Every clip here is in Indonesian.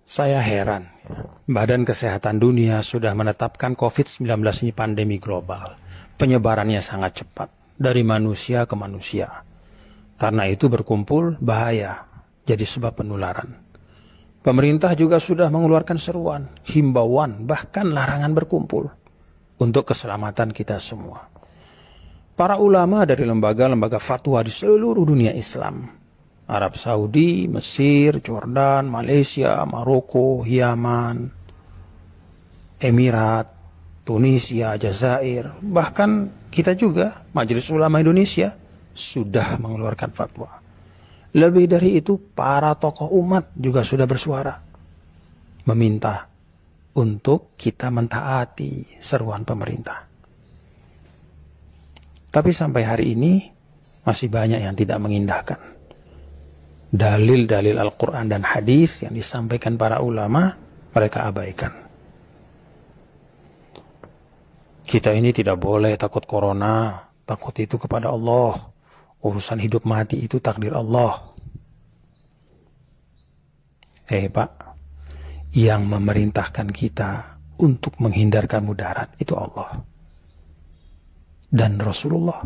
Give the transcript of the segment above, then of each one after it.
Saya heran, Badan Kesehatan Dunia sudah menetapkan COVID-19 ini pandemi global. Penyebarannya sangat cepat, dari manusia ke manusia. Karena itu berkumpul bahaya, jadi sebab penularan. Pemerintah juga sudah mengeluarkan seruan, himbauan, bahkan larangan berkumpul untuk keselamatan kita semua. Para ulama dari lembaga-lembaga fatwa di seluruh dunia Islam, Arab Saudi, Mesir, Jordan, Malaysia, Maroko, Yaman, Emirat, Tunisia, Jazair, bahkan kita juga, Majelis Ulama Indonesia, sudah mengeluarkan fatwa. Lebih dari itu, para tokoh umat juga sudah bersuara, meminta untuk kita mentaati seruan pemerintah. Tapi sampai hari ini, masih banyak yang tidak mengindahkan dalil-dalil Al-Quran dan hadis yang disampaikan para ulama, mereka abaikan. Kita ini tidak boleh takut corona, takut itu kepada Allah. Urusan hidup mati itu takdir Allah. Pak, yang memerintahkan kita untuk menghindarkan mudarat itu Allah dan Rasulullah.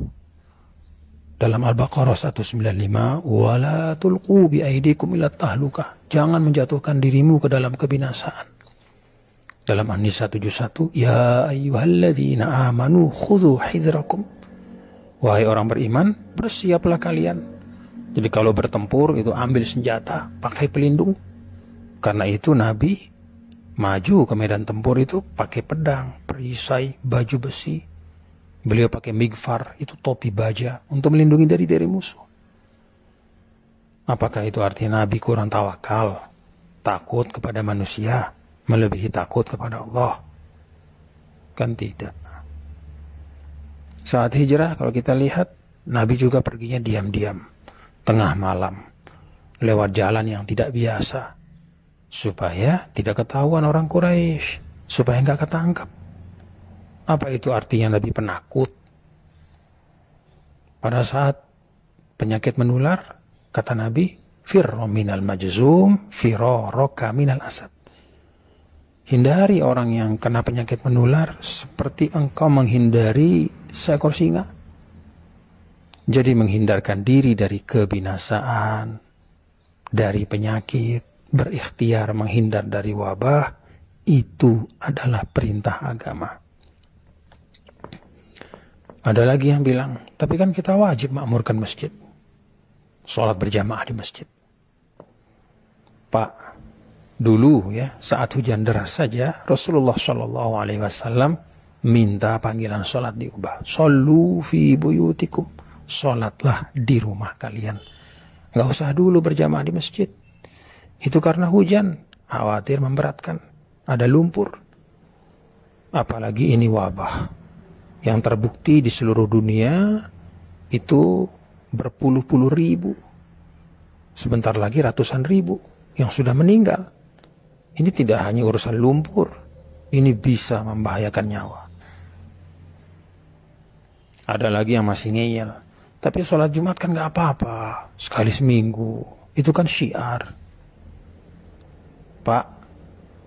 Dalam Al-Baqarah 195, wala tulqu bi aidikum ila tahlukah. Jangan menjatuhkan dirimu ke dalam kebinasaan. Dalam An-Nisa 71, ya ayyuhalladzina amanu khudhu hidrakum. Wahai orang beriman, bersiaplah kalian. Jadi kalau bertempur itu ambil senjata, pakai pelindung. Karena itu Nabi maju ke medan tempur itu pakai pedang, perisai, baju besi. Beliau pakai migfar, itu topi baja, untuk melindungi dari musuh. Apakah itu artinya Nabi kurang tawakal, takut kepada manusia, melebihi takut kepada Allah? Kan tidak. Saat hijrah, kalau kita lihat, Nabi juga perginya diam-diam, tengah malam, lewat jalan yang tidak biasa, supaya tidak ketahuan orang Quraisy, supaya nggak ketangkap. Apa itu artinya Nabi penakut? Pada saat penyakit menular, kata Nabi, firro minal majzum, firoroka minal asad. Hindari orang yang kena penyakit menular seperti engkau menghindari seekor singa. Jadi menghindarkan diri dari kebinasaan, dari penyakit, berikhtiar menghindar dari wabah, itu adalah perintah agama. Ada lagi yang bilang, tapi kan kita wajib makmurkan masjid. Sholat berjamaah di masjid. Pak, dulu ya, saat hujan deras saja, Rasulullah SAW minta panggilan sholat diubah. Shollu fi buyutikum. Sholatlah di rumah kalian. Nggak usah dulu berjamaah di masjid. Itu karena hujan, khawatir memberatkan. Ada lumpur. Apalagi ini wabah yang terbukti di seluruh dunia itu berpuluh-puluh ribu. Sebentar lagi ratusan ribu yang sudah meninggal. Ini tidak hanya urusan lumpur, ini bisa membahayakan nyawa. Ada lagi yang masih ngeyel, tapi sholat Jumat kan gak apa-apa, sekali seminggu, itu kan syiar. Pak,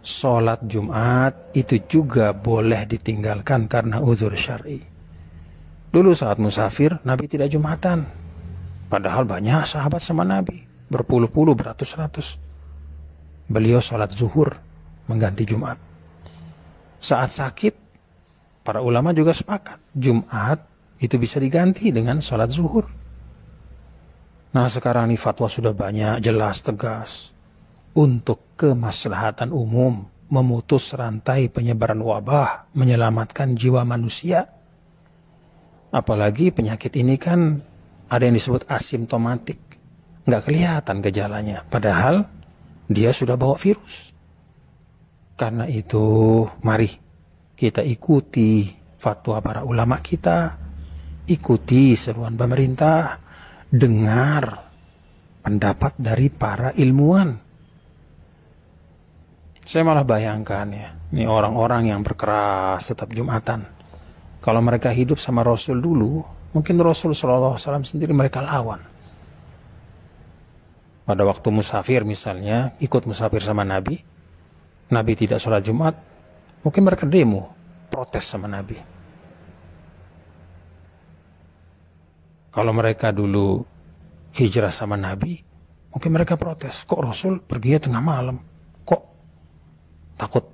sholat Jumat itu juga boleh ditinggalkan karena uzur syar'i. Dulu saat musafir, Nabi tidak Jumatan. Padahal banyak sahabat sama Nabi, berpuluh-puluh, beratus-ratus. Beliau sholat zuhur, mengganti Jumat. Saat sakit, para ulama juga sepakat, Jumat itu bisa diganti dengan sholat zuhur. Nah sekarang ini fatwa sudah banyak, jelas, tegas. Untuk kemaslahatan umum, memutus rantai penyebaran wabah, menyelamatkan jiwa manusia. Apalagi penyakit ini kan ada yang disebut asimptomatik, nggak kelihatan gejalanya, padahal dia sudah bawa virus. Karena itu, mari kita ikuti fatwa para ulama kita, ikuti seruan pemerintah, dengar pendapat dari para ilmuwan. Saya malah bayangkan ya, ini orang-orang yang berkeras tetap Jumatan. Kalau mereka hidup sama Rasul dulu, mungkin Rasul SAW sendiri mereka lawan. Pada waktu musafir misalnya, ikut musafir sama Nabi, Nabi tidak sholat Jumat, mungkin mereka demo, protes sama Nabi. Kalau mereka dulu hijrah sama Nabi, mungkin mereka protes, kok Rasul pergi tengah malam, kok takut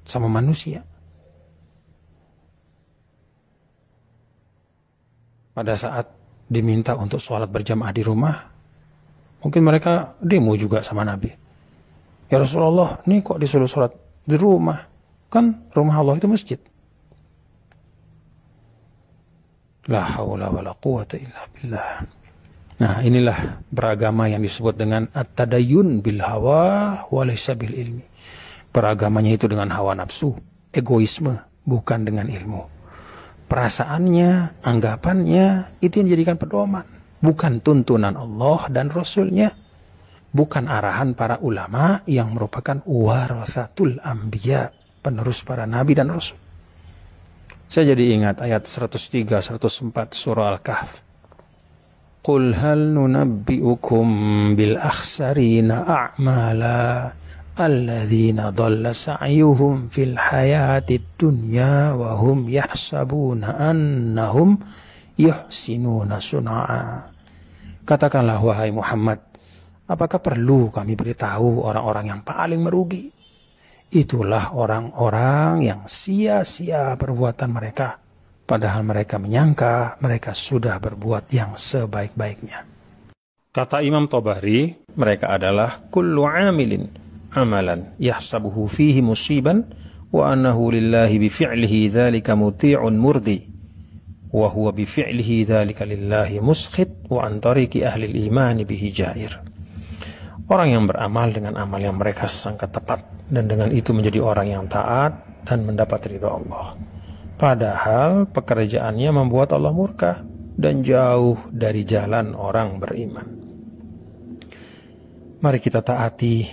sama manusia. Pada saat diminta untuk sholat berjamaah di rumah, mungkin mereka demo juga sama Nabi. Ya Rasulullah, nih kok disuruh sholat di rumah? Kan rumah Allah itu masjid. La haula wa la quwata illa billah. Nah, inilah beragama yang disebut dengan at-tadayyun bil hawa wa laysa bil ilmi. Beragamanya itu dengan hawa nafsu, egoisme, bukan dengan ilmu. Perasaannya, anggapannya, itu yang dijadikan pedoman. Bukan tuntunan Allah dan Rasulnya. Bukan arahan para ulama yang merupakan warasatul anbiya, penerus para nabi dan rasul. Saya jadi ingat ayat 103, 104 surah Al-Kahf. Qul hal nunabbi'ukum bil akhsarina a'mala alladzina dhalla sa'yuhum fil hayatid dunya wa hum yahsabuna annahum yuhsinuna sun'a. Katakanlah wahai Muhammad, apakah perlu kami beritahu orang-orang yang paling merugi? Itulah orang-orang yang sia-sia perbuatan mereka, padahal mereka menyangka mereka sudah berbuat yang sebaik-baiknya. Kata Imam Tabari, mereka adalah kullu amilin amalan yahsabuhu fihi musiban wa annahu lillahi bifi'lihi dzalika muti'un murdi wa huwa bifi'lihi dzalika lillahi muskhit wa an tariqi ahli al-iman bihi jair. Orang yang beramal dengan amal yang mereka sangka tepat dan dengan itu menjadi orang yang taat dan mendapat ridha Allah, padahal pekerjaannya membuat Allah murka dan jauh dari jalan orang beriman. Mari kita taati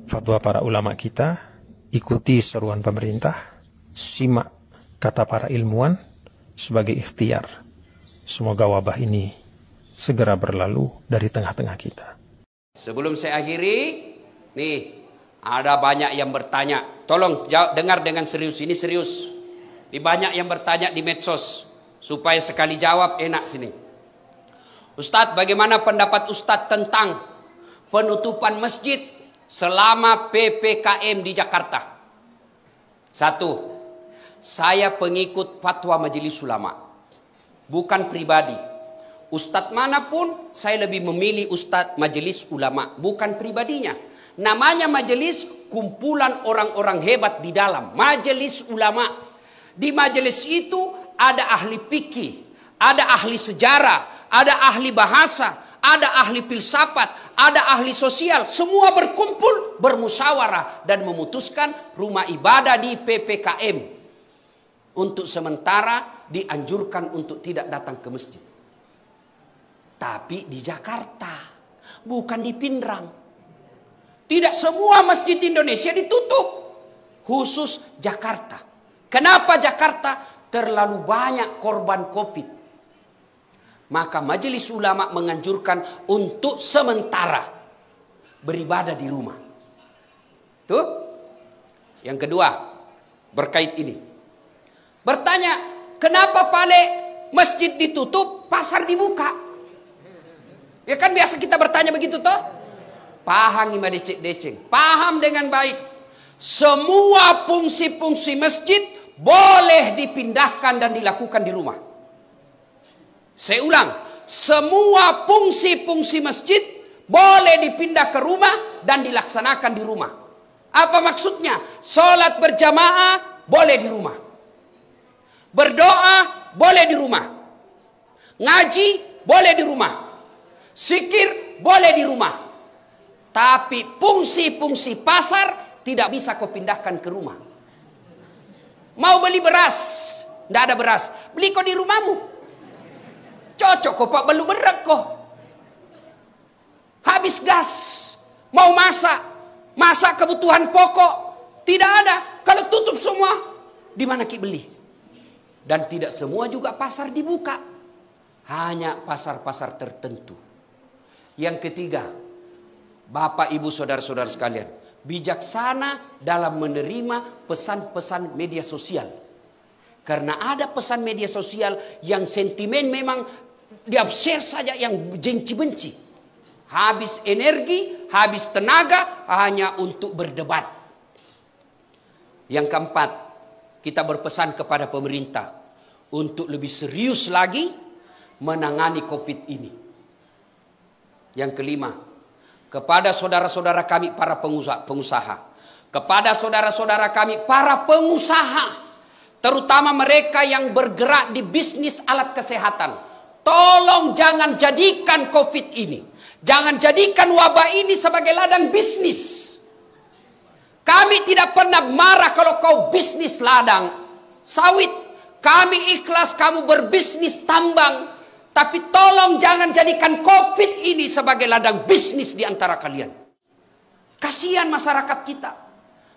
fatwa para ulama kita, ikuti seruan pemerintah, simak kata para ilmuwan sebagai ikhtiar. Semoga wabah ini segera berlalu dari tengah-tengah kita. Sebelum saya akhiri, nih ada banyak yang bertanya. Tolong dengar dengan serius, ini serius. Ini banyak yang bertanya di medsos, supaya sekali jawab enak sini. Ustadz, bagaimana pendapat Ustadz tentang penutupan masjid selama PPKM di Jakarta? Satu, saya pengikut fatwa Majelis Ulama, bukan pribadi. Ustadz manapun saya lebih memilih Ustadz Majelis Ulama, bukan pribadinya. Namanya majelis, kumpulan orang-orang hebat di dalam Majelis Ulama. Di majelis itu ada ahli fikih, ada ahli sejarah, ada ahli bahasa, ada ahli filsafat, ada ahli sosial. Semua berkumpul, bermusyawarah dan memutuskan rumah ibadah di PPKM untuk sementara dianjurkan untuk tidak datang ke masjid. Tapi di Jakarta, bukan di Pindrang. Tidak semua masjid Indonesia ditutup, khusus Jakarta. Kenapa Jakarta? Terlalu banyak korban COVID. Maka Majelis Ulama menganjurkan untuk sementara beribadah di rumah. Tuh. Yang kedua, berkait ini. Bertanya, kenapa Pale masjid ditutup, pasar dibuka? Ya kan biasa kita bertanya begitu toh? Paham ima deceng. Paham dengan baik. Semua fungsi-fungsi masjid boleh dipindahkan dan dilakukan di rumah. Saya ulang, semua fungsi-fungsi masjid boleh dipindah ke rumah dan dilaksanakan di rumah. Apa maksudnya? Sholat berjamaah boleh di rumah. Berdoa boleh di rumah. Ngaji boleh di rumah. Zikir boleh di rumah. Tapi fungsi-fungsi pasar tidak bisa kau pindahkan ke rumah. Mau beli beras, tidak ada beras, beli kau di rumahmu. Cocok kok pak, belum berat kok. Habis gas, mau masak kebutuhan pokok, tidak ada. Kalau tutup semua, di mana ki beli? Dan tidak semua juga pasar dibuka, hanya pasar-pasar tertentu. Yang ketiga, Bapak Ibu saudara-saudara sekalian, bijaksana dalam menerima pesan-pesan media sosial. Karena ada pesan media sosial yang sentimen memang di-share saja yang benci-benci. Habis energi, habis tenaga hanya untuk berdebat. Yang keempat, kita berpesan kepada pemerintah untuk lebih serius lagi menangani COVID ini. Yang kelima, kepada saudara-saudara kami para pengusaha, kepada saudara-saudara kami para pengusaha, terutama mereka yang bergerak di bisnis alat kesehatan, tolong jangan jadikan COVID ini, jangan jadikan wabah ini sebagai ladang bisnis. Kami tidak pernah marah kalau kau bisnis ladang sawit. Kami ikhlas kamu berbisnis tambang. Tapi tolong jangan jadikan COVID ini sebagai ladang bisnis di antara kalian. Kasihan masyarakat kita.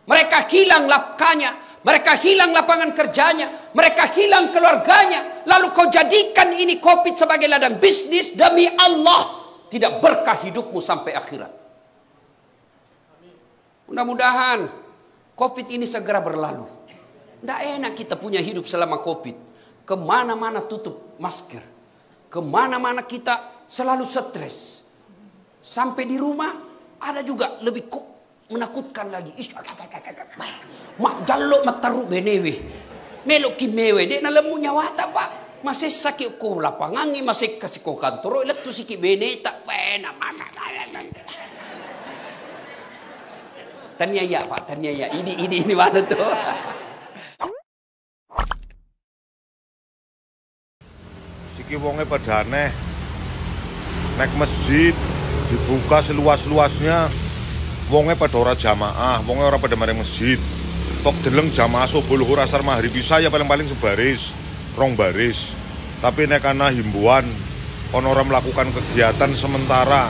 Mereka hilang nafkahnya, mereka hilang lapangan kerjanya, mereka hilang keluarganya. Lalu kau jadikan ini COVID sebagai ladang bisnis, demi Allah tidak berkah hidupmu sampai akhirat. Mudah-mudahan COVID ini segera berlalu. Tidak enak kita punya hidup selama COVID. Kemana-mana tutup masker. Kemana-mana kita selalu stres. Sampai di rumah ada juga lebih menakutkan lagi. Mak jaluk mataru benewe. Melok ki mewe. Dek na lemu nyawa tak pak. Masih sakit ko lapangangi. Masih kasih ko kantor. Ilat tu sikit bene tak. Tanya ya pak. Tanya ya. Ini mana tuh. Siki wonge pada aneh. Nek masjid dibuka seluas-luasnya. Wonge pada ora jamaah, wonge ora pada mari masjid. Tok deleng jamaah subuh luhur asar maghrib bisa ya paling-paling sebaris, rong baris. Tapi nek ana himbauan ono ora melakukan kegiatan sementara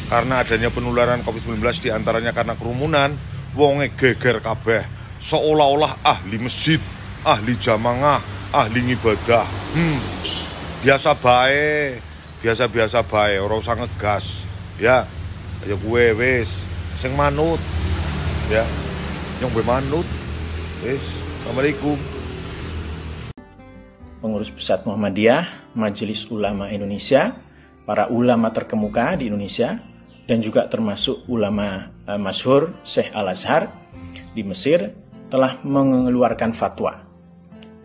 karena adanya penularan COVID-19 diantaranya karena kerumunan, wonge geger kabeh. Seolah-olah ahli masjid, ahli jamaah, ahli ibadah. Biasa bae, biasa-biasa bae, ora usah ngegas. Ya, ya gue wis sing manut. Ya. Yang bermanut. Wis, Assalamualaikum. Pengurus Pusat Muhammadiyah, Majelis Ulama Indonesia, para ulama terkemuka di Indonesia, dan juga termasuk ulama masyhur Syekh Al-Azhar di Mesir telah mengeluarkan fatwa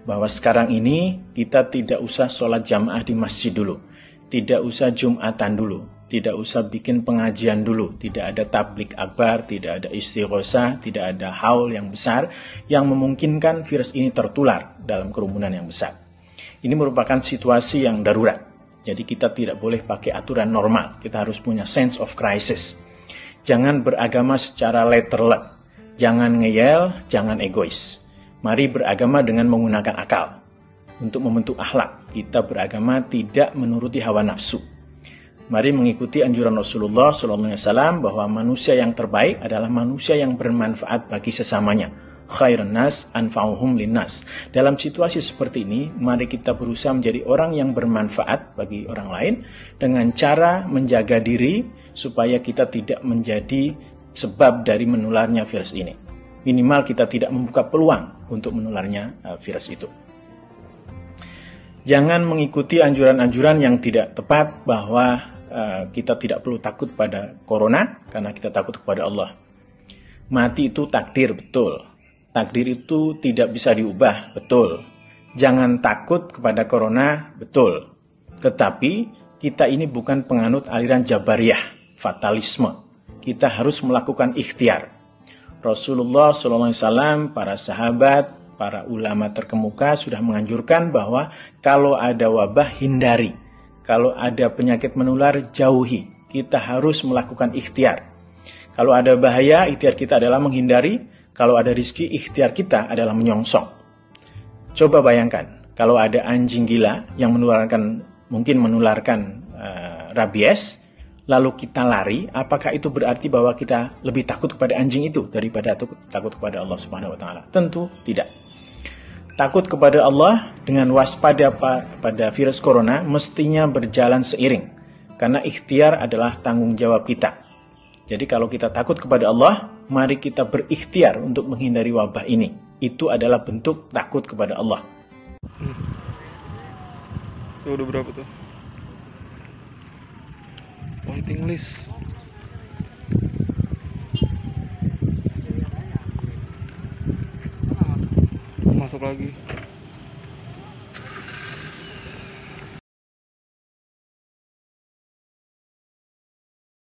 bahwa sekarang ini kita tidak usah sholat jamaah di masjid dulu, tidak usah Jumatan dulu, tidak usah bikin pengajian dulu, tidak ada tablik akbar, tidak ada istighosah, tidak ada haul yang besar yang memungkinkan virus ini tertular dalam kerumunan yang besar. Ini merupakan situasi yang darurat. Jadi kita tidak boleh pakai aturan normal, kita harus punya sense of crisis. Jangan beragama secara letterlek, jangan ngeyel, jangan egois. Mari beragama dengan menggunakan akal. Untuk membentuk akhlak, kita beragama tidak menuruti hawa nafsu. Mari mengikuti anjuran Rasulullah SAW bahwa manusia yang terbaik adalah manusia yang bermanfaat bagi sesamanya. Khairun nas anfa'uhum linnas. Dalam situasi seperti ini, mari kita berusaha menjadi orang yang bermanfaat bagi orang lain dengan cara menjaga diri supaya kita tidak menjadi sebab dari menularnya virus ini. Minimal kita tidak membuka peluang untuk menularnya virus itu. Jangan mengikuti anjuran-anjuran yang tidak tepat bahwa kita tidak perlu takut pada corona karena kita takut kepada Allah. Mati itu takdir, betul. Takdir itu tidak bisa diubah, betul. Jangan takut kepada corona, betul. Tetapi kita ini bukan penganut aliran Jabariyah, fatalisme. Kita harus melakukan ikhtiar. Rasulullah SAW, para sahabat, para ulama terkemuka sudah menganjurkan bahwa kalau ada wabah, hindari. Kalau ada penyakit menular, jauhi. Kita harus melakukan ikhtiar. Kalau ada bahaya, ikhtiar kita adalah menghindari. Kalau ada rizki, ikhtiar kita adalah menyongsong. Coba bayangkan, kalau ada anjing gila yang mungkin menularkan rabies, lalu kita lari, apakah itu berarti bahwa kita lebih takut kepada anjing itu daripada takut kepada Allah Subhanahu wa taala? Tentu tidak. Takut kepada Allah dengan waspada pada virus corona mestinya berjalan seiring. Karena ikhtiar adalah tanggung jawab kita. Jadi kalau kita takut kepada Allah, mari kita berikhtiar untuk menghindari wabah ini. Itu adalah bentuk takut kepada Allah. Tuh udah berapa tuh? Waiting list. Masuk lagi.